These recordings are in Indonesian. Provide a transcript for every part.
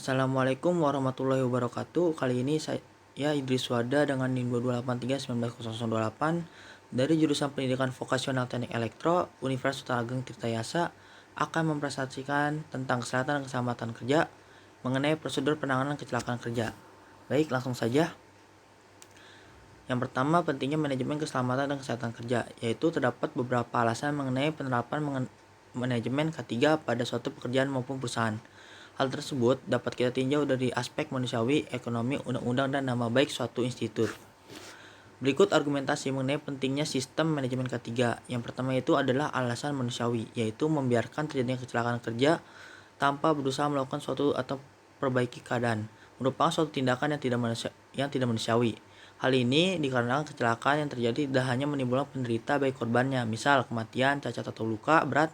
Assalamualaikum warahmatullahi wabarakatuh. Kali ini saya Idris Wada dengan NIM 228319028 dari jurusan Pendidikan Vokasional Teknik Elektro Universitas Ageng Tirtayasa akan mempresentasikan tentang kesehatan dan keselamatan kerja mengenai prosedur penanganan kecelakaan kerja. Baik, langsung saja. Yang pertama, pentingnya manajemen keselamatan dan kesehatan kerja, yaitu terdapat beberapa alasan mengenai penerapan manajemen K3 pada suatu pekerjaan maupun perusahaan. Hal tersebut dapat kita tinjau dari aspek manusiawi, ekonomi, undang-undang, dan nama baik suatu institut. Berikut argumentasi mengenai pentingnya sistem manajemen K3. Yang pertama itu adalah alasan manusiawi, yaitu membiarkan terjadinya kecelakaan kerja tanpa berusaha melakukan suatu atau perbaiki keadaan, merupakan suatu tindakan yang tidak manusiawi. Hal ini dikarenakan kecelakaan yang terjadi tidak hanya menimbulkan penderita baik korbannya, misal kematian, cacat atau luka berat,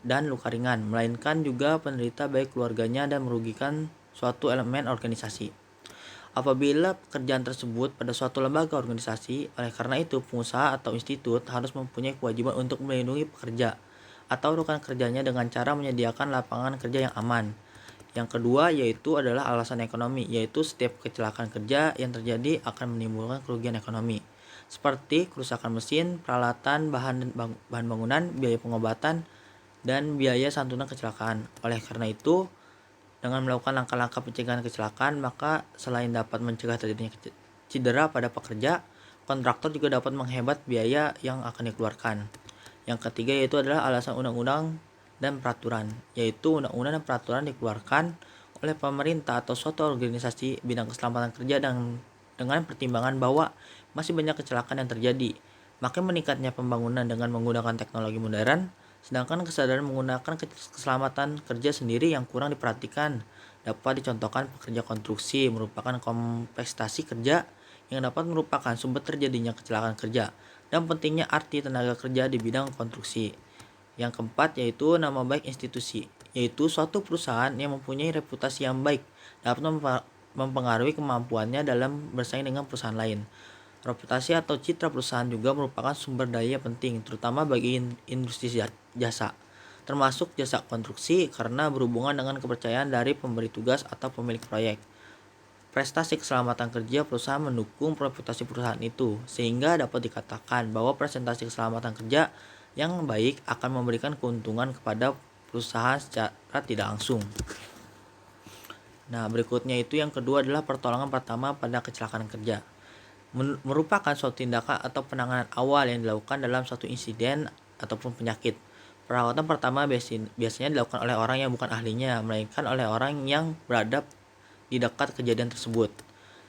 dan luka ringan, melainkan juga penderita baik keluarganya dan merugikan suatu elemen organisasi. Apabila pekerjaan tersebut pada suatu lembaga organisasi, oleh karena itu pengusaha atau institut harus mempunyai kewajiban untuk melindungi pekerja atau rekan kerjanya dengan cara menyediakan lapangan kerja yang aman. Yang kedua yaitu adalah alasan ekonomi, yaitu setiap kecelakaan kerja yang terjadi akan menimbulkan kerugian ekonomi, seperti kerusakan mesin, peralatan, bahan bangunan, biaya pengobatan, dan biaya santunan kecelakaan. Oleh karena itu, dengan melakukan langkah-langkah pencegahan kecelakaan, maka selain dapat mencegah terjadinya cedera pada pekerja, kontraktor juga dapat menghemat biaya yang akan dikeluarkan. Yang ketiga yaitu adalah alasan undang-undang dan peraturan, yaitu undang-undang dan peraturan dikeluarkan oleh pemerintah atau suatu organisasi bidang keselamatan kerja dan dengan pertimbangan bahwa masih banyak kecelakaan yang terjadi. Makin meningkatnya pembangunan dengan menggunakan teknologi modern, sedangkan kesadaran menggunakan keselamatan kerja sendiri yang kurang diperhatikan. Dapat dicontohkan pekerja konstruksi merupakan kompleksitasi kerja yang dapat merupakan sumber terjadinya kecelakaan kerja dan pentingnya arti tenaga kerja di bidang konstruksi. Yang keempat yaitu nama baik institusi, yaitu suatu perusahaan yang mempunyai reputasi yang baik dapat mempengaruhi kemampuannya dalam bersaing dengan perusahaan lain. Reputasi atau citra perusahaan juga merupakan sumber daya penting, terutama bagi industri jasa, termasuk jasa konstruksi karena berhubungan dengan kepercayaan dari pemberi tugas atau pemilik proyek. Prestasi keselamatan kerja perusahaan mendukung reputasi perusahaan itu, sehingga dapat dikatakan bahwa presentasi keselamatan kerja yang baik akan memberikan keuntungan kepada perusahaan secara tidak langsung. Nah, berikutnya itu yang kedua adalah pertolongan pertama pada kecelakaan kerja. Merupakan suatu tindakan atau penanganan awal yang dilakukan dalam suatu insiden ataupun penyakit. Perawatan pertama biasanya dilakukan oleh orang yang bukan ahlinya, melainkan oleh orang yang berada di dekat kejadian tersebut.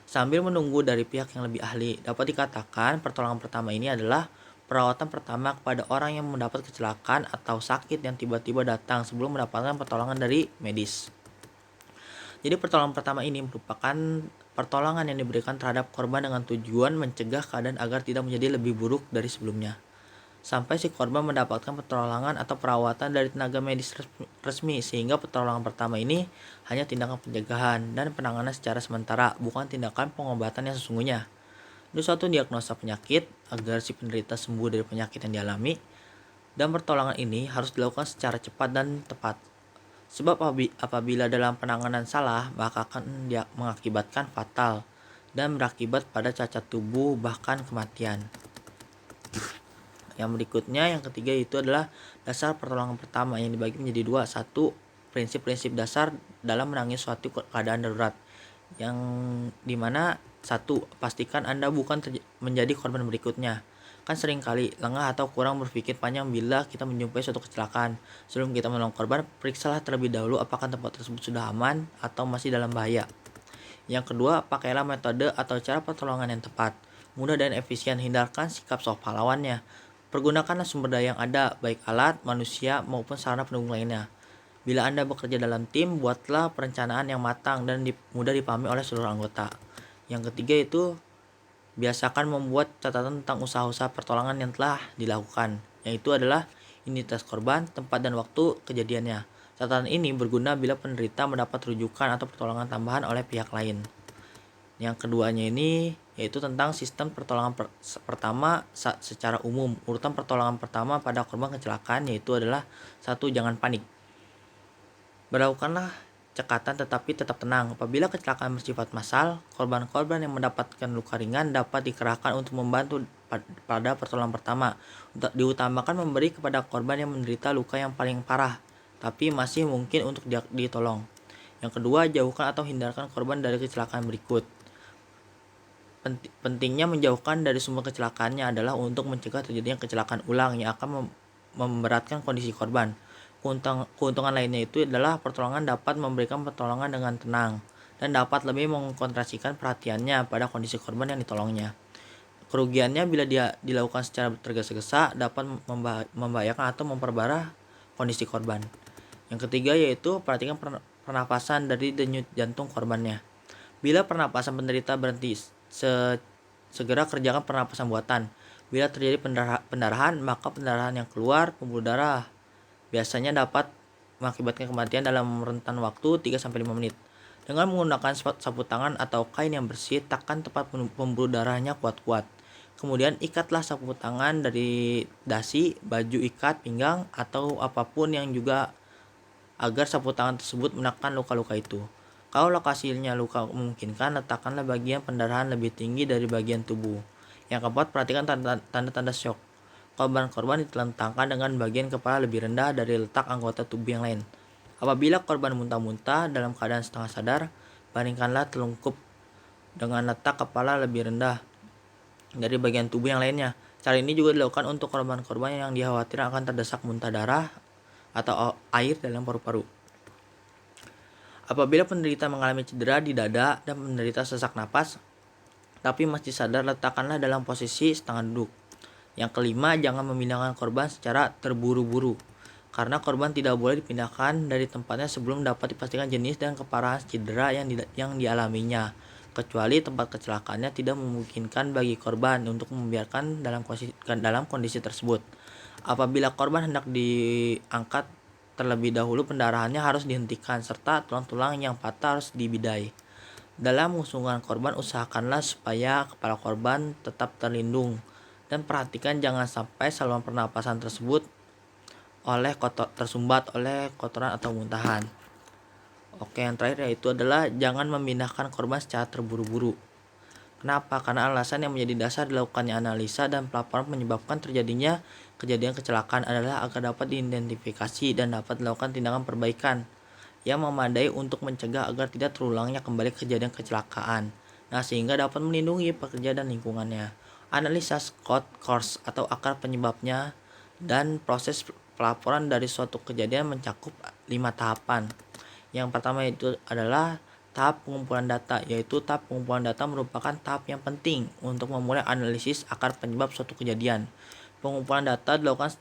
Sambil menunggu dari pihak yang lebih ahli, dapat dikatakan pertolongan pertama ini adalah perawatan pertama kepada orang yang mendapat kecelakaan atau sakit yang tiba-tiba datang sebelum mendapatkan pertolongan dari medis. Jadi pertolongan pertama ini merupakan pertolongan yang diberikan terhadap korban dengan tujuan mencegah keadaan agar tidak menjadi lebih buruk dari sebelumnya, sampai si korban mendapatkan pertolongan atau perawatan dari tenaga medis resmi, sehingga pertolongan pertama ini hanya tindakan pencegahan dan penanganan secara sementara, bukan tindakan pengobatan yang sesungguhnya. Itu suatu diagnosa penyakit agar si penderita sembuh dari penyakit yang dialami, dan pertolongan ini harus dilakukan secara cepat dan tepat. Sebab apabila dalam penanganan salah, maka akan mengakibatkan fatal dan berakibat pada cacat tubuh bahkan kematian. Yang berikutnya, yang ketiga itu adalah dasar pertolongan pertama yang dibagi menjadi dua. Satu, prinsip-prinsip dasar dalam menangani suatu keadaan darurat, yang dimana satu, pastikan Anda bukan menjadi korban berikutnya. Kan seringkali lengah atau kurang berpikir panjang bila kita menjumpai suatu kecelakaan. Sebelum kita menolong korban, periksalah terlebih dahulu apakah tempat tersebut sudah aman atau masih dalam bahaya. Yang kedua, pakailah metode atau cara pertolongan yang tepat, mudah dan efisien. Hindarkan sikap sok pahlawannya. Pergunakanlah sumber daya yang ada, baik alat, manusia, maupun sarana pendukung lainnya. Bila Anda bekerja dalam tim, buatlah perencanaan yang matang dan mudah dipahami oleh seluruh anggota. Yang ketiga itu, biasakan membuat catatan tentang usaha-usaha pertolongan yang telah dilakukan, yaitu adalah identitas korban, tempat dan waktu kejadiannya. Catatan ini berguna bila penderita mendapat rujukan atau pertolongan tambahan oleh pihak lain. Yang keduanya ini yaitu tentang sistem pertolongan pertama secara umum. Urutan pertolongan pertama pada korban kecelakaan yaitu adalah 1. Jangan panik. Berlakukanlah cekatan tetapi tetap tenang. Apabila kecelakaan bersifat massal, korban-korban yang mendapatkan luka ringan dapat dikerahkan untuk membantu pada pertolongan pertama. Diutamakan memberi kepada korban yang menderita luka yang paling parah, tapi masih mungkin untuk ditolong. Yang kedua, jauhkan atau hindarkan korban dari kecelakaan berikut. Pentingnya menjauhkan dari sumber kecelakaannya adalah untuk mencegah terjadinya kecelakaan ulang yang akan memberatkan kondisi korban. Keuntungan lainnya itu adalah pertolongan dapat memberikan pertolongan dengan tenang dan dapat lebih mengkonsentrasikan perhatiannya pada kondisi korban yang ditolongnya. Kerugiannya bila dia dilakukan secara tergesa-gesa dapat membahayakan atau memperparah kondisi korban. Yang ketiga yaitu perhatikan pernapasan dari denyut jantung korbannya. Bila pernapasan penderita berhenti, segera kerjakan pernapasan buatan. Bila terjadi pendarahan, maka pendarahan yang keluar pembuluh darah biasanya dapat mengakibatkan kematian dalam rentan waktu 3-5 menit. Dengan menggunakan sapu tangan atau kain yang bersih, tekan tempat pembuluh darahnya kuat-kuat. Kemudian ikatlah sapu tangan dari dasi, baju ikat, pinggang, atau apapun yang juga agar sapu tangan tersebut menekan luka-luka itu. Kalau lokasinya luka memungkinkan, letakkanlah bagian pendarahan lebih tinggi dari bagian tubuh. Yang keempat, perhatikan tanda-tanda shock. Korban-korban ditelentangkan dengan bagian kepala lebih rendah dari letak anggota tubuh yang lain. Apabila korban muntah-muntah dalam keadaan setengah sadar, bandingkanlah telungkup dengan letak kepala lebih rendah dari bagian tubuh yang lainnya. Cara ini juga dilakukan untuk korban-korban yang dikhawatirkan akan terdesak muntah darah atau air dalam paru-paru. Apabila penderita mengalami cedera di dada dan menderita sesak napas, tapi masih sadar, letakkanlah dalam posisi setengah duduk. Yang kelima, jangan memindahkan korban secara terburu-buru, karena korban tidak boleh dipindahkan dari tempatnya sebelum dapat dipastikan jenis dan keparahan cedera yang dialaminya, kecuali tempat kecelakaannya tidak memungkinkan bagi korban untuk membiarkan dalam kondisi tersebut. Apabila korban hendak diangkat terlebih dahulu, pendarahannya harus dihentikan, serta tulang-tulang yang patah harus dibidai. Dalam mengusungkan korban, usahakanlah supaya kepala korban tetap terlindung dan perhatikan jangan sampai saluran pernapasan tersebut tersumbat oleh kotoran atau muntahan. Oke, yang terakhir yaitu adalah jangan memindahkan korban secara terburu-buru. Kenapa? Karena alasan yang menjadi dasar dilakukannya analisa dan pelaporan menyebabkan terjadinya kejadian kecelakaan adalah agar dapat diidentifikasi dan dapat dilakukan tindakan perbaikan yang memadai untuk mencegah agar tidak terulangnya kembali kejadian kecelakaan. Nah, sehingga dapat melindungi pekerja dan lingkungannya. Analisa root cause atau akar penyebabnya dan proses pelaporan dari suatu kejadian mencakup 5 tahapan. Yang pertama itu adalah tahap pengumpulan data, yaitu tahap pengumpulan data merupakan tahap yang penting untuk memulai analisis akar penyebab suatu kejadian. Pengumpulan data dilakukan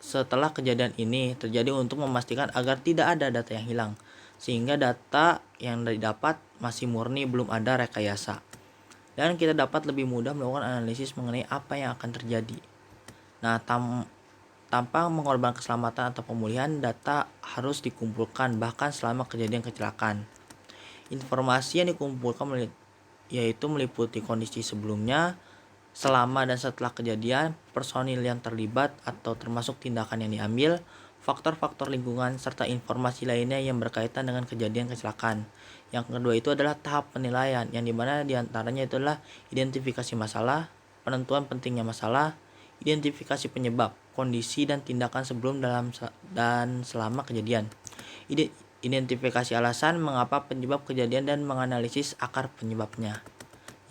setelah kejadian ini terjadi untuk memastikan agar tidak ada data yang hilang, sehingga data yang didapat masih murni, belum ada rekayasa. Dan kita dapat lebih mudah melakukan analisis mengenai apa yang akan terjadi. Nah, tanpa mengorbankan keselamatan atau pemulihan, data harus dikumpulkan bahkan selama kejadian kecelakaan. Informasi yang dikumpulkan yaitu meliputi kondisi sebelumnya, selama dan setelah kejadian, personil yang terlibat atau termasuk tindakan yang diambil, faktor-faktor lingkungan, serta informasi lainnya yang berkaitan dengan kejadian kecelakaan. Yang kedua itu adalah tahap penilaian, yang dimana diantaranya itu adalah identifikasi masalah, penentuan pentingnya masalah, identifikasi penyebab, kondisi dan tindakan sebelum, dalam, dan selama kejadian. Identifikasi alasan mengapa penyebab kejadian dan menganalisis akar penyebabnya.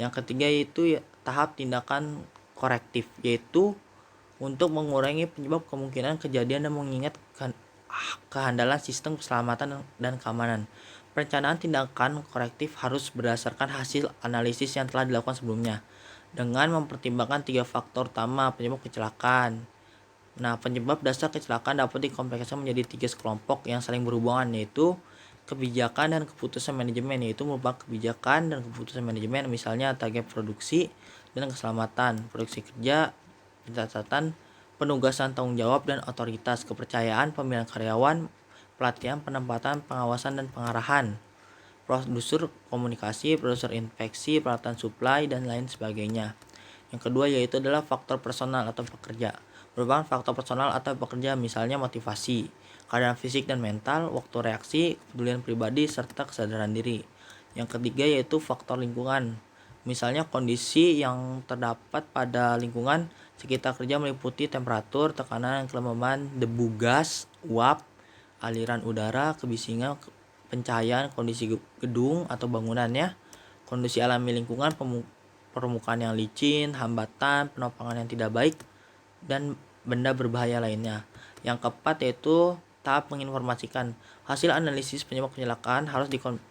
Yang ketiga yaitu tahap tindakan korektif, yaitu untuk mengurangi penyebab kemungkinan kejadian dan mengingat kehandalan sistem keselamatan dan keamanan. Perencanaan tindakan korektif harus berdasarkan hasil analisis yang telah dilakukan sebelumnya, dengan mempertimbangkan 3 faktor utama penyebab kecelakaan. Nah, penyebab dasar kecelakaan dapat dikomplekskan menjadi 3 kelompok yang saling berhubungan, yaitu kebijakan dan keputusan manajemen, yaitu merupakan kebijakan dan keputusan manajemen, misalnya target produksi dan keselamatan, produksi kerja, pencatatan, penugasan tanggung jawab dan otoritas, kepercayaan, pemilihan karyawan, pelatihan, penempatan, pengawasan dan pengarahan, prosedur komunikasi, prosedur infeksi, peralatan supply, dan lain sebagainya. Yang kedua yaitu adalah faktor personal atau pekerja. Merupakan faktor personal atau pekerja, misalnya motivasi, keadaan fisik dan mental, waktu reaksi, kepedulian pribadi, serta kesadaran diri. Yang ketiga yaitu faktor lingkungan. Misalnya kondisi yang terdapat pada lingkungan sekitar kerja meliputi temperatur, tekanan, kelembaban, debu gas, uap, aliran udara, kebisingan, pencahayaan, kondisi gedung atau bangunannya, kondisi alami lingkungan, permukaan yang licin, hambatan, penopangan yang tidak baik, dan benda berbahaya lainnya. Yang keempat yaitu tahap menginformasikan. Hasil analisis penyebab kecelakaan harus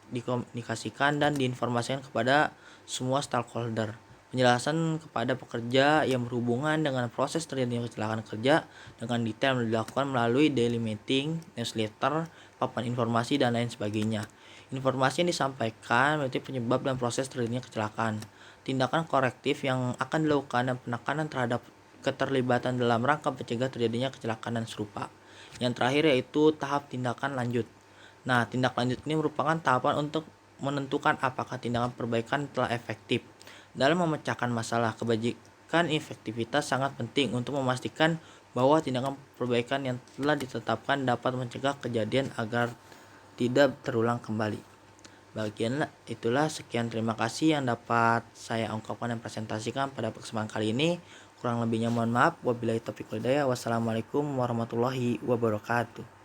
dikomunikasikan dan diinformasikan kepada semua stakeholder. Penjelasan kepada pekerja yang berhubungan dengan proses terjadinya kecelakaan kerja dengan detail dilakukan melalui daily meeting, newsletter, papan informasi, dan lain sebagainya. Informasi yang disampaikan berarti penyebab dan proses terjadinya kecelakaan. Tindakan korektif yang akan dilakukan dan penekanan terhadap keterlibatan dalam rangka mencegah terjadinya kecelakaan serupa. Yang terakhir yaitu tahap tindakan lanjut. Nah, tindak lanjut ini merupakan tahapan untuk menentukan apakah tindakan perbaikan telah efektif. Dalam memecahkan masalah, kebajikan efektivitas sangat penting untuk memastikan bahwa tindakan perbaikan yang telah ditetapkan dapat mencegah kejadian agar tidak terulang kembali. Bagian itulah sekian, terima kasih yang dapat saya ungkapkan dan presentasikan pada kesempatan kali ini. Kurang lebihnya mohon maaf. Wabillahi taufiq wal hidayah. Wassalamualaikum warahmatullahi wabarakatuh.